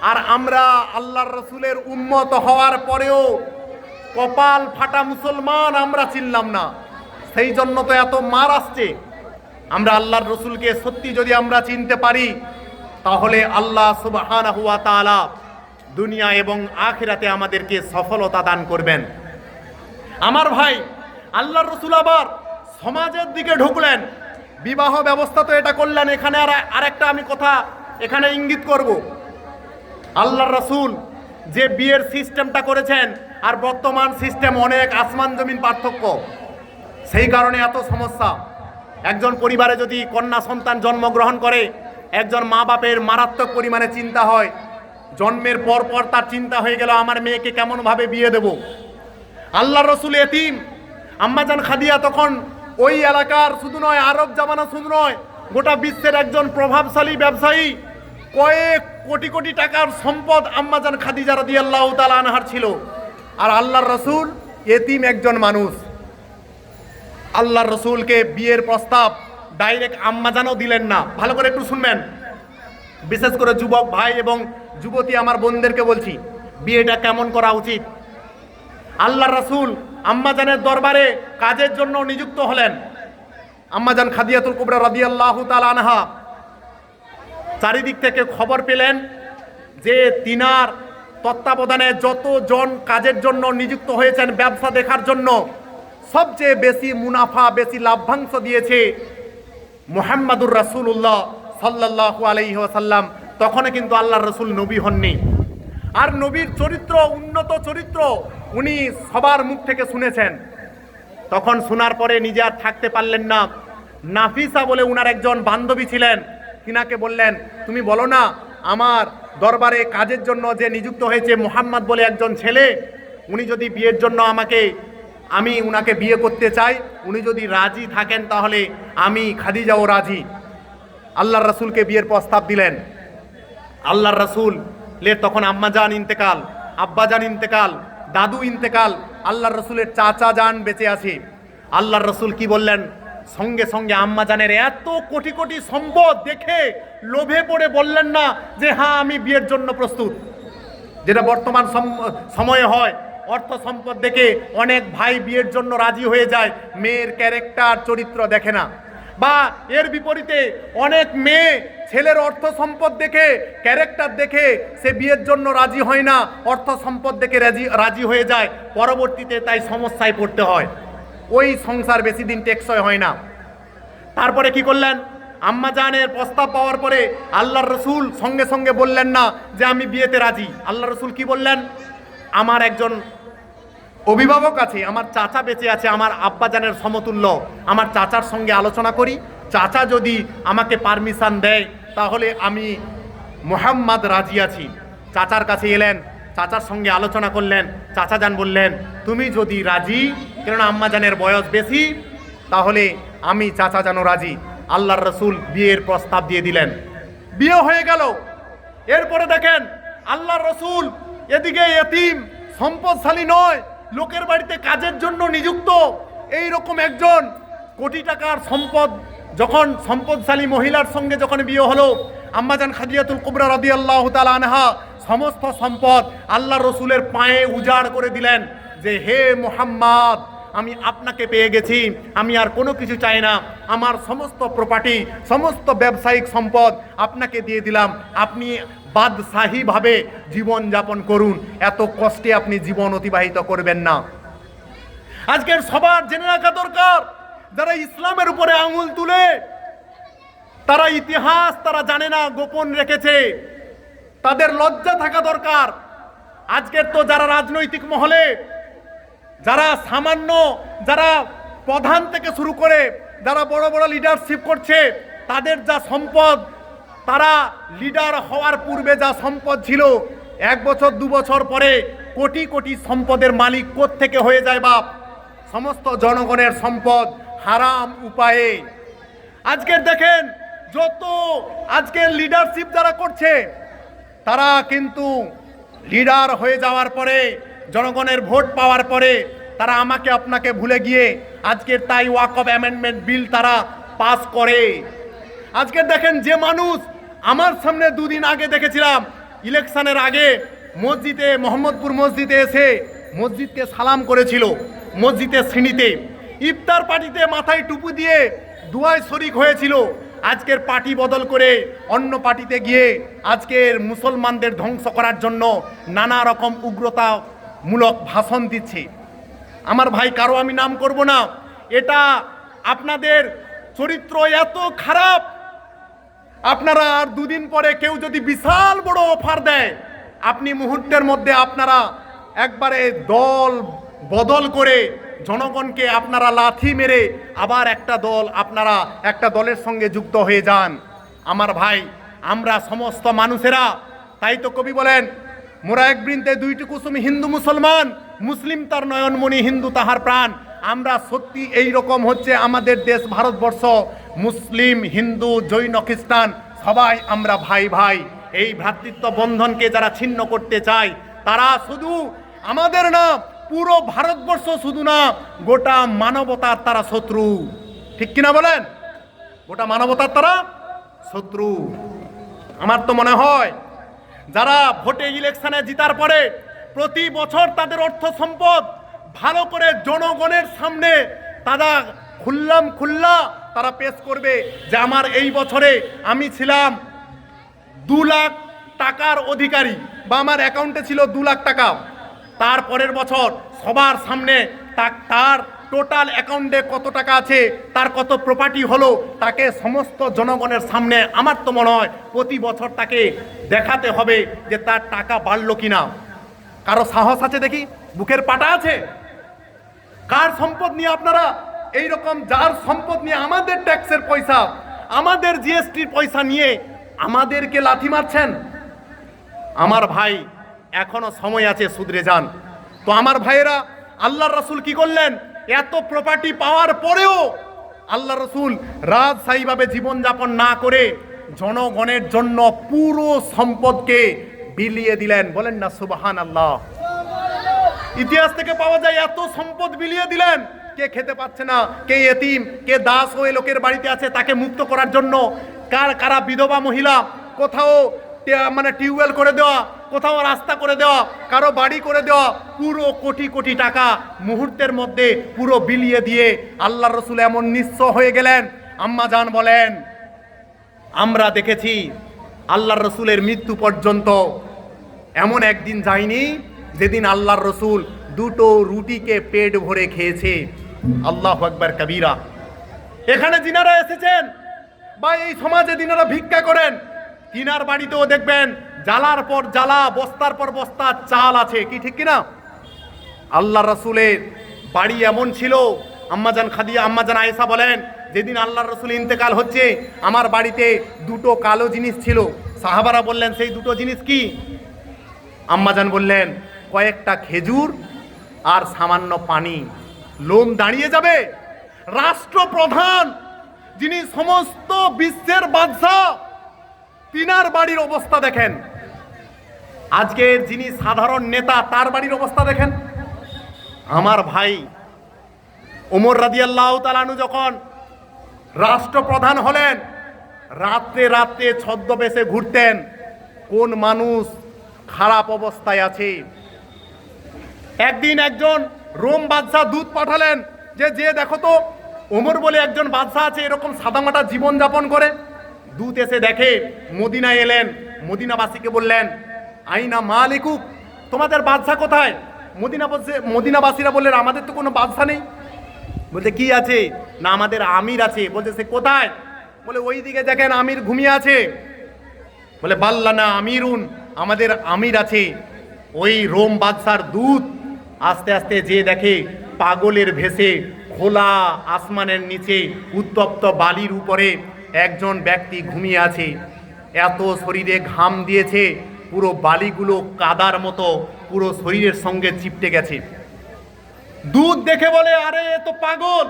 আর আমরা আল্লাহর রাসূলের উম্মত হওয়ার পরেও কপাল ফাটা মুসলমান আমরা চিনলাম না। সেই জন্য তো এত মার আসছে। আমরা আল্লাহর রাসূলকে সত্যি যদি আমরা চিনতে পারি, তাহলে আল্লাহ সুবহানাহু ওয়া তাআলা দুনিয়া এবং আখিরাতে আমাদেরকে সফলতা দান করবেন। আমার ভাই, আল্লাহর রাসূল আবার সমাজের দিকে ঢুকলেন, বিবাহ ব্যবস্থা তো এটা করলেন। এখানে আরেকটা আমি কথা এখানে ইঙ্গিত করব। আল্লাহর রাসূল যে বিয়ের সিস্টেমটা করেছেন আর বর্তমান সিস্টেম অনেক আসমান জমিন পার্থক্য। সেই কারণে এত সমস্যা। একজন পরিবারে যদি কন্যা সন্তান জন্মগ্রহণ করে, একজন মা বাপের মারাত্মক পরিমাণে চিন্তা হয়। জন্মের পর পর তার চিন্তা হয়ে গেল, আমার মেয়েকে কেমনভাবে বিয়ে দেব। আল্লাহর রাসূল এতিম। আম্মাজান খাদিজা তখন ওই এলাকার শুধু নয়, আরব জামানা শুধু নয়, গোটা বিশ্বের একজন প্রভাবশালী ব্যবসায়ী। কয়েক কোটি কোটি টাকার সম্পদ আম্মাজান খাদিজা রাদিয়াল্লাহু তাআলা আনহার ছিল। আর আল্লাহর রাসূল এতিম একজন মানুষ। আল্লাহর রাসূলকে বিয়ের প্রস্তাব ডাইরেক্ট আম্মাজানও দিলেন না। ভালো করে একটু শুনবেন, বিশেষ করে যুবক ভাই এবং যুবতী আমার বোনদেরকে বলছি, বিয়েটা কেমন করা উচিত। আল্লাহর রাসূল আম্মাজানের দরবারে কাজের জন্য নিযুক্ত হলেন। আম্মাজান খাদিজাতুল কুবরা রাদিয়াল্লাহু তাআলা আনহা চারিদিক থেকে খবর পেলেন যে তিনার তত্ত্বাবধানে যতজন কাজের জন্য নিযুক্ত হয়েছেন ব্যবসা দেখার জন্য, সবচেয়ে বেশি মুনাফা, বেশি লাভ্যাংশ দিয়েছে মুহাম্মাদুর রাসূলুল্লাহ সাল্লাল্লাহু আলাইহি ওয়াসাল্লাম। তখন কিন্তু আল্লাহর রাসূল নবী হননি। আর নবীর চরিত্র, উন্নত চরিত্র উনি সবার মুখ থেকে শুনেছেন। তখন শোনার পরে নিজে আর থাকতে পারলেন না। নাফিসা বলে উনার একজন বান্ধবী ছিলেন, তিনাকে বললেন, তুমি বলো না আমার দরবারে কাজের জন্য যে নিযুক্ত হয়েছে মুহাম্মদ বলে একজন ছেলে, উনি যদি বিয়ের জন্য আমি উনাকে বিয়ে করতে চাই, উনি যদি রাজি থাকেন তাহলে আমি খাদিজাও রাজি। আল্লাহর রাসূলকে বিয়ের প্রস্তাব দিলেন। আল্লাহর রাসূলের তখন আম্মাজান ইন্তেকাল, আব্বাজান ইন্তেকাল, দাদু ইন্তেকাল, আল্লাহর রাসূলের চাচা জান বেঁচে আছে। আল্লাহর রাসূল কি বললেন, সঙ্গে সঙ্গে আম্মাজানের এত কোটি কোটি সম্পদ দেখে লোভে পড়ে বললেন না যে হ্যাঁ আমি বিয়ের জন্য প্রস্তুত। যেটা বর্তমান সময়ে হয়, অর্থ সম্পদ দেখে অনেক ভাই বিয়ের জন্য রাজি হয়ে যায়, মেয়ের ক্যারেক্টার চরিত্র দেখে না। বা এর বিপরীতে অনেক মেয়ে ছেলের অর্থ সম্পদ দেখে, ক্যারেক্টার দেখে সে বিয়ের জন্য রাজি হয় না, অর্থ সম্পদ দেখে রাজি হয়ে যায়, পরবর্তীতে তাই সমস্যায় পড়তে হয়। ওই সংসার বেশি দিন টেকসই হয় না। তারপরে কি করলেন, আম্মাজানের প্রস্তাব পাওয়ার পরে আল্লাহর রাসূল সঙ্গে সঙ্গে বললেন না যে আমি বিয়েতে রাজি। আল্লাহর রাসূল কি বললেন, আমার একজন অভিভাবক আছে, আমার চাচা বেঁচে আছে, আমার আব্বাজানের সমতুল্য, আমার চাচার সঙ্গে আলোচনা করি, চাচা যদি আমাকে পারমিশন দেয় তাহলে আমি মুহাম্মদ রাজি আছি। চাচার কাছে এলেন, চাচার সঙ্গে আলোচনা করলেন। চাচা যান বললেন, তুমি যদি রাজি, কেননা আম্মাজানের বয়স বেশি, তাহলে আমি চাচা জানও রাজি। আল্লাহর রাসূল বিয়ের প্রস্তাব দিয়ে দিলেন। বিয়ে হয়ে গেল। এরপরে দেখেন আল্লাহর রসুল এদিকে এতিম সম্পদশালী নয়, লোকের বাড়িতে কাজের জন্য নিযুক্ত এই রকম একজন কোটি টাকার সম্পদ, যখন সম্পদশালী মহিলার সঙ্গে যখন বিয়ে হলো, আম্মাজান খাদিজাতুল কুবরা রাদিয়াল্লাহু তাআলা আনহা সমস্ত সম্পদ আল্লাহর রসুলের পায়ে উজাড় করে দিলেন যে হে মুহাম্মদ, আমি আপনাকে পেয়ে গেছি, আমি আর কোনো কিছু চাই না, আমার সমস্ত প্রপার্টি সমস্ত ব্যবসায়িক সম্পদ আপনাকে দিয়ে দিলাম, আপনি বাদশাহীভাবে জীবন যাপন করুন, এত কষ্টে আপনি জীবন অতিবাহিত করবেন না। আজকের সবার জেনে রাখা দরকার, যারা ইসলামের উপরে আঙুল তুলে তারা ইতিহাস তারা জানে না, গোপন রেখেছে, তাদের লজ্জা থাকা দরকার। আজকের তো যারা রাজনৈতিক মহলে যারা সামান্য, যারা প্রধান থেকে শুরু করে যারা বড় বড় লিডারশিপ করছে, তাদের যা সম্পদ, তারা লিডার হওয়ার পূর্বে যা সম্পদ ছিল, 1 বছর 2 বছর পরে কোটি কোটি সম্পদের মালিক কোত্থেকে হয়ে যায় বাপ? সমস্ত জনগণের সম্পদ হারাম উপায়ে। আজকের দেখেন যত আজকের লিডারশিপ যারা করছে, তারা কিন্তু লিডার হয়ে যাওয়ার পরে, জনগণের ভোট পাওয়ার পরে তারা আমাকে আপনাকে ভুলে গিয়ে আজকের তাই ওয়াকফ অ্যামেন্ডমেন্ট বিল তারা পাস করে। আজকের দেখেন যে মানুষ আমার সামনে 2 দিন আগে দেখেছিলাম ইলেকশনের আগে মসজিদে, মোহাম্মদপুর মসজিদে এসে মসজিদকে সালাম করেছিল, মসজিদের শ্রেণীতে ইফতার পার্টিতে মাথায় টুপি দিয়ে দুয়ায় শরিক হয়েছিল, আজকের পার্টি বদল করে অন্য পার্টিতে গিয়ে আজকের মুসলমানদের ধ্বংস করার জন্য নানা রকম উগ্রতামূলক ভাষণ দিচ্ছে। আমার ভাই, কারো আমি নাম করব না, এটা আপনাদের চরিত্র এত খারাপ, আপনারা আর 2 দিন পরে কেউ যদি বিশাল বড় অফার দেয়, আপনি মুহূর্তের মধ্যে আপনারা একবারে দল বদল করে জনগণকে আপনারা লাথি মেরে আবার আপনারা একটা দলের সঙ্গে যুক্ত হয়ে যান। আমার ভাই, আমরা সমস্ত মানুষেরা, তাই তো কবি বলেন, মোরা এক বৃন্তে 2টি কুসুম, হিন্দু মুসলমান, মুসলিম তার নয়নমণি, হিন্দু তাহার প্রাণ। আমরা সত্যি এই রকম হচ্ছে আমাদের দেশ ভারতবর্ষ, মুসলিম হিন্দু জৈন খ্রিস্টান সবাই আমরা ভাই ভাই। এই ভ্রাতৃত্ব বন্ধনকে যারা ছিন্ন করতে চায়, তারা শুধু আমাদের না, পুরো ভারতবর্ষ শুধু না, গোটা মানবতার তারা শত্রু। ঠিক কিনা বলেন? গোটা মানবতার তারা শত্রু। আমার তো মনে হয় যারা ভোটে ইলেকশনে জিতার পরে প্রতি বছর তাদের অর্থ সম্পদ ভালো করে জনগণের সামনে তারা খুল্লা তারা পেশ করবে যে আমার এই বছরে আমি ছিলাম 2 লাখ টাকার অধিকারী, বা আমার অ্যাকাউন্টে ছিল 2 লাখ টাকা, তারপরের বছর সবার সামনে তার টোটাল অ্যাকাউন্টে কত টাকা আছে, তার কত প্রপার্টি হলো, তাকে সমস্ত জনগণের সামনে আমার তো মনে হয় প্রতি বছর তাকে দেখাতে হবে যে তার টাকা বাড়লো কিনা। কারো সাহস আছে দেখি? বুকের পাটা আছে? কার সম্পদ নিয়ে আপনারা এই রকম, যার সম্পদ নিয়ে আমাদের ট্যাক্সের পয়সা, আমাদের জিএসটির পয়সা নিয়ে আমাদেরকে লাথি মারছেন? আমার ভাই, এখনো সময় আছে, শুধরে যান। তো আমার ভাইয়েরা, আল্লাহর রাসূল কি করলেন? এত প্রপার্টি পাওয়ার পরেও আল্লাহ রসুল রাজশাহীভাবে জীবনযাপন না করে জনগণের জন্য পুরো সম্পদকে বিলিয়ে দিলেন। বলেন না সুবহানাল্লাহ। ইতিহাস থেকে পাওয়া যায় এত সম্পদ বিলিয়ে দিলেন। কে খেতে পাচ্ছে না, কে এতিম, কে দাস হয়ে লোকের বাড়িতে আছে, তাকে মুক্ত করার জন্য কারা বিধবা মহিলা, কোথাও টিউবওয়েল করে দেওয়া, কোথাও রাস্তা করে দেওয়া, কারো বাড়ি করে দেওয়া, পুরো কোটি কোটি টাকা মুহূর্তের মধ্যে পুরো বিলিয়ে দিয়ে আল্লাহর রসুল এমন নিঃস্ব হয়ে গেলেন। আম্মা জান বলেন, আমরা দেখেছি আল্লাহর রসুলের মৃত্যু পর্যন্ত এমন একদিন যায়নি যেদিন আল্লাহর রসুল 2টো রুটিকে পেট ভরে খেয়েছে। আল্লাহু আকবার কবীরা। এখানে যিনারা এসেছেন বা এই সমাজে যিনারা ভিক্ষা করেন, তিনার বাড়িতেও দেখবেন জ্বালার পর জ্বালা, বস্তার পর বস্তা চাল আছে, কি ঠিক কিনা? আল্লাহ রসুলের বাড়ি এমন ছিল, আম্মাজান আয়েশা বলেন, যেদিন আল্লাহ রসুল ইন্তেকাল হচ্ছে আমার বাড়িতে 2টো কালো জিনিস ছিল। সাহাবারা বললেন, সেই 2টো জিনিস কি? আম্মাজান বললেন, কয়েকটা খেজুর আর সামান্য পানি। লোম দাঁড়িয়ে যাবে। রাষ্ট্রপ্রধান, যিনি সমস্ত বিশ্বের বাদশা, তিনার বাড়ির অবস্থা দেখেন। আজকের যিনি সাধারণ নেতা তার বাড়ির অবস্থা দেখেন। আমার ভাই ওমর রাদিয়াল্লাহু তাআলা আনহু যখন রাষ্ট্রপ্রধান হলেন, রাত্রে রাত্রে ছদ্মবেশে ঘুরতেন কোন মানুষ খারাপ অবস্থায় আছে। একদিন একজন রোম বাদশাহ দূত পাঠালেন যে দেখো তো ওমর বলে একজন বাদশাহ আছে, এরকম সাদামাটা জীবন যাপন করে। দূত এসে দেখে মদিনায় এলেন, মদিনাবাসীকে বললেন আইনা মালিকুক, তোমাদের বাদশাহ কোথায়? মদিনাবাসীরা বললেন আমাদের তো কোনো বাদশাহ নেই। বলছে কি আছে? না আমাদের আমির আছে। বলছে সে কোথায়? বলে ওই দিকে দেখেন আমির ঘুমিয়ে আছে। বলে বাল্লানা আমিরুন, আমাদের আমির আছে। ওই রোম বাদশার দূত আস্তে আস্তে যে দেখে পাগলের ভেসে খোলা আসমানের নিচে উত্তপ্ত বালির উপরে একজন ব্যক্তি ঘুমিয়ে আছে। এত শরীরে ঘাম দিয়েছে, পুরো বালিগুলো কাদার মতো পুরো শরীরের সঙ্গে চিপটে গেছে। দূত দেখে বলে আরে এ তো পাগল।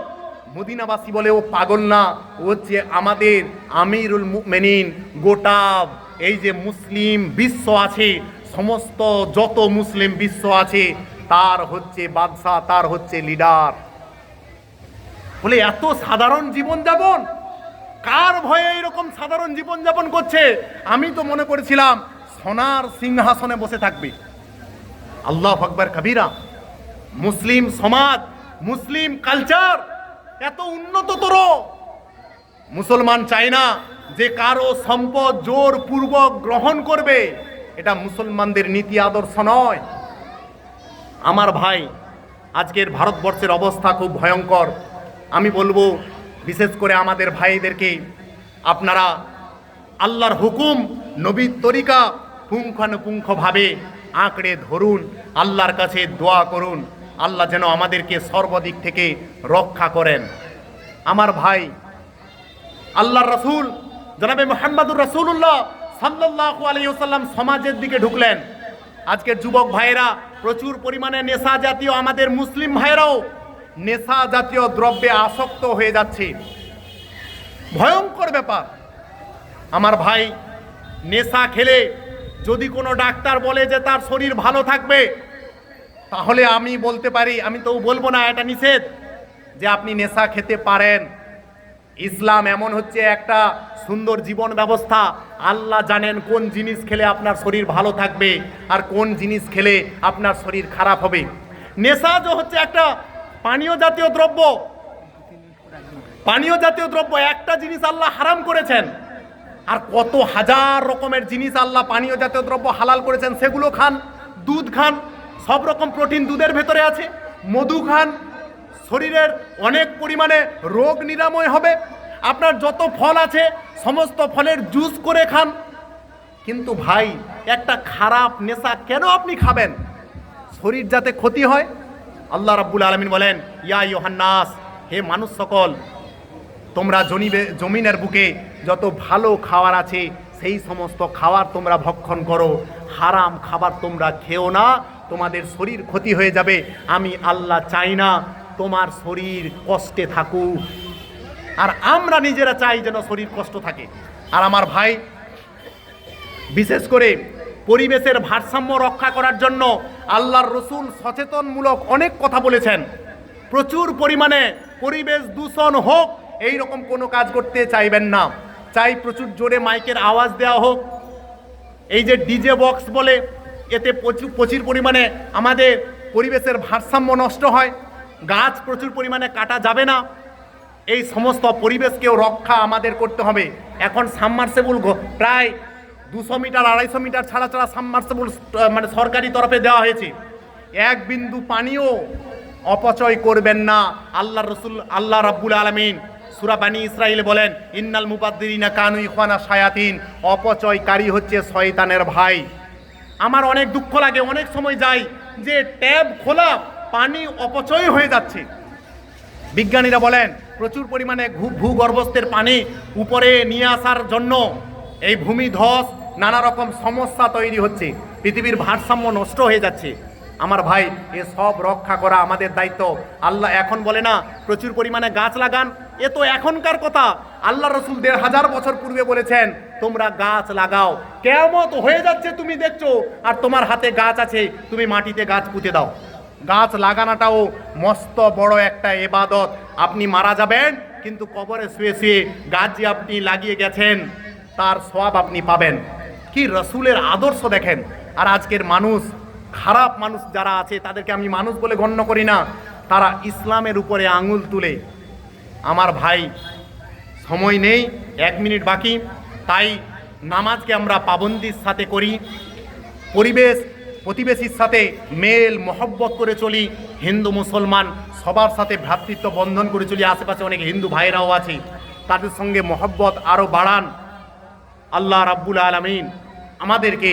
মদিনাবাসী বলে ও পাগল না, ও হচ্ছে আমাদের আমিরুল মুমিনিন। গোটা এই যে মুসলিম বিশ্ব আছে, সমস্ত যত মুসলিম বিশ্ব আছে তার হচ্ছে বাদশাহ, তার হচ্ছে লিডার। বলে এত সাধারণ জীবনযাপন, কার ভয়ে এরকম সাধারণ জীবনযাপন করছে? আমি তো মনে করেছিলাম সোনার সিংহাসনে বসে থাকবে। আল্লাহু আকবার কবিরা। মুসলিম সমাজ, মুসলিম কালচার এত উন্নততর। মুসলমান চায় না যে কারো সম্পদ জোর পূর্বক গ্রহণ করবে, এটা মুসলমানদের নীতি আদর্শ নয়। আমার ভাই, আজকের ভারতবর্ষের অবস্থা খুব ভয়ঙ্কর। আমি বলবো বিশেষ করে আমাদের ভাইদেরকে, আপনারা আল্লাহর হুকুম, নবীর তরিকা পুঙ্খানুপুঙ্খভাবে আঁকড়ে ধরুন, আল্লাহর কাছে দোয়া করুন, আল্লাহ যেন আমাদেরকে সর্বদিক থেকে রক্ষা করেন। আমার ভাই, আল্লাহর রাসূল জনাবে মুহাম্মদুর রাসূলুল্লাহ সাল্লাল্লাহু আলাইহি ওয়াসাল্লাম সমাজের দিকে ঢুকলেন। আজকের যুবক ভাইয়েরা প্রচুর পরিমাণে নেশা জাতীয়, আমাদের মুসলিম ভাইয়েরাও নেশা জাতীয় দ্রব্যে আসক্ত হয়ে যাচ্ছে। ভয়ঙ্কর ব্যাপার। আমার ভাই, নেশা খেলে যদি কোনো ডাক্তার বলে যে তার শরীর ভালো থাকবে, তাহলে আমি বলতে পারি, আমি তো বলবো না এটা নিষেধ, যে আপনি নেশা খেতে পারেন। ইসলাম এমন হচ্ছে একটা সুন্দর জীবন ব্যবস্থা। আল্লাহ জানেন কোন জিনিস খেলে আপনার শরীর ভালো থাকবে আর কোন জিনিস খেলে আপনার শরীর খারাপ হবে। নেশা যে হচ্ছে একটা পানীয় জাতীয় দ্রব্য, পানীয় জাতীয় দ্রব্য একটা জিনিস আল্লাহ হারাম করেছেন, আর কত হাজার রকমের জিনিস আল্লাহ পানীয় জাতীয় দ্রব্য হালাল করেছেন। সেগুলো খান, দুধ খান, সব রকম প্রোটিন দুধের ভেতরে আছে। মধু খান, শরীরের অনেক পরিমাণে রোগ নিরাময় হবে। আপনার যত ফল আছে সমস্ত ফলের জুস করে খান। কিন্তু ভাই, একটা খারাপ নেশা কেন আপনি খাবেন? শরীর যাতে ক্ষতি হয়। আল্লাহ রাব্বুল আলামিন বলেন, ইয়া আইয়ুহান নাস, হে মানুষ সকল, তোমরা জমিনের বুকে যত ভালো খাবার আছে সেই সমস্ত খাবার তোমরা ভক্ষণ করো, হারাম খাবার তোমরা খেও না, তোমাদের শরীর ক্ষতি হয়ে যাবে। আমি আল্লাহ চাই না তোমার শরীর কষ্টে থাকুক, আর আমরা নিজেরা চাই যেন শরীর কষ্ট থাকে। আর আমার ভাই, বিশেষ করে পরিবেশের ভারসাম্য রক্ষা করার জন্য আল্লাহর রসুল সচেতনমূলক অনেক কথা বলেছেন। প্রচুর পরিমাণে পরিবেশ দূষণ হোক, এই রকম কোনো কাজ করতে চাইবেন না। চাই প্রচুর জোরে মাইকের আওয়াজ দেওয়া হোক। এই যে ডিজে বক্স বলে, এতে প্রচুর পরিমাণে আমাদের পরিবেশের ভারসাম্য নষ্ট হয়। গাছ প্রচুর পরিমাণে কাটা যাবে না। এই সমস্ত পরিবেশকেও রক্ষা আমাদের করতে হবে। এখন সাবমার্সেবল প্রায় 200 মিটার 250 মিটার ছাড়া ছাড়া সাবমার্সেবল মানে সরকারি তরফে দেওয়া হয়েছে। এক বিন্দু পানিও অপচয় করবেন না। আল্লাহ রাব্বুল আলামিন সূরা বানী ইসরাঈলে বলেন, ইন্নাল মুবাদ্দিরিনা কানু ইখওয়ানা শায়াতিন, অপচয়কারী হচ্ছে শয়তানের ভাই। আমার অনেক দুঃখ লাগে, অনেক সময় যাই যে ট্যাব খোলা, পানি অপচয় হয়ে যাচ্ছে। বিজ্ঞানীরা বলেন প্রচুর পরিমাণে ভূগর্ভস্থের পানি উপরে নিয়ে আসার জন্য এই ভূমিধস নানা রকম সমস্যা তৈরি হচ্ছে, পৃথিবীর ভারসাম্য নষ্ট হয়ে যাচ্ছে। আমার ভাই, এ সব রক্ষা করা আমাদের দায়িত্ব। আল্লাহ এখন বলে না প্রচুর পরিমাণে গাছ লাগান, এ তো এখনকার কথা। আল্লাহ রসুল ১৫০০ বছর পূর্বে বলেছেন তোমরা গাছ লাগাও। কিয়ামত হয়ে যাচ্ছে তুমি দেখছো, আর তোমার হাতে গাছ আছে, তুমি মাটিতে গাছ পুঁতে দাও। গাছ লাগানোটাও মস্ত বড় একটা ইবাদত। আপনি মারা যাবেন, কিন্তু কবরে শুয়ে শুয়ে গাছ যে আপনি লাগিয়ে গেছেন তার সওয়াব আপনি পাবেন। কি রসুলের আদর্শ দেখেন। আর আজকের মানুষ, খারাপ মানুষ যারা আছে তাদেরকে আমি মানুষ বলে গণ্য করি না, তারা ইসলামের উপরে আঙুল তুলে। আমার ভাই, সময় নেই, 1 মিনিট বাকি, তাই নামাজকে আমরা পাবন্দির সাথে করি, পরিবেশ প্রতিবেশীর সাথে মেল মহব্বত করে চলি, হিন্দু মুসলমান সবার সাথে ভ্রাতৃত্ব বন্ধন করে চলি। আশেপাশে অনেক হিন্দু ভাইরাও আছে, তাদের সঙ্গে মহব্বত আরও বাড়ান। আল্লাহ রাব্বুল আলামিন আমাদেরকে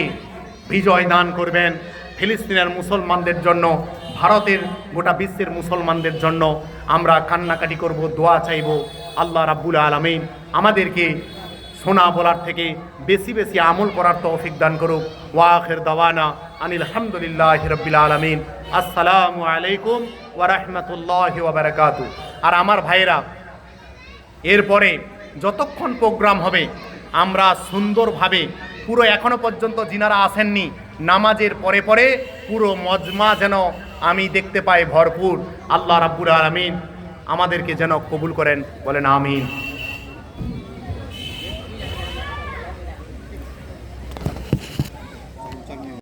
বিজয় দান করবেন। ফিলিস্তিনের মুসলমানদের জন্য, ভারতের গোটা বিশ্বের মুসলমানদের জন্য আমরা কান্নাকাটি করব, দোয়া চাইব। আল্লাহ রাব্বুল আলামিন আমাদেরকে শোনা বলার থেকে বেশি বেশি আমল করার তৌফিক দান করুক। ওয়া আখির দাওয়ানা আনিল হামদুলিল্লাহি রাব্বিল আলামিন। আসসালামু আলাইকুম ওয়া রাহমাতুল্লাহি ওয়া বারাকাতুহু। আর আমার ভাইরা, এরপরে যতক্ষণ প্রোগ্রাম হবে আমরা সুন্দরভাবে পুরো, এখনো পর্যন্ত যিনারা আসেননি, নামাজের পরে পরে পুরো মজমা যেন আমি দেখতে পাই ভরপুর। আল্লাহ রাব্বুল আলামিন আমাদেরকে যেন কবুল করেন, বলেন আমিন।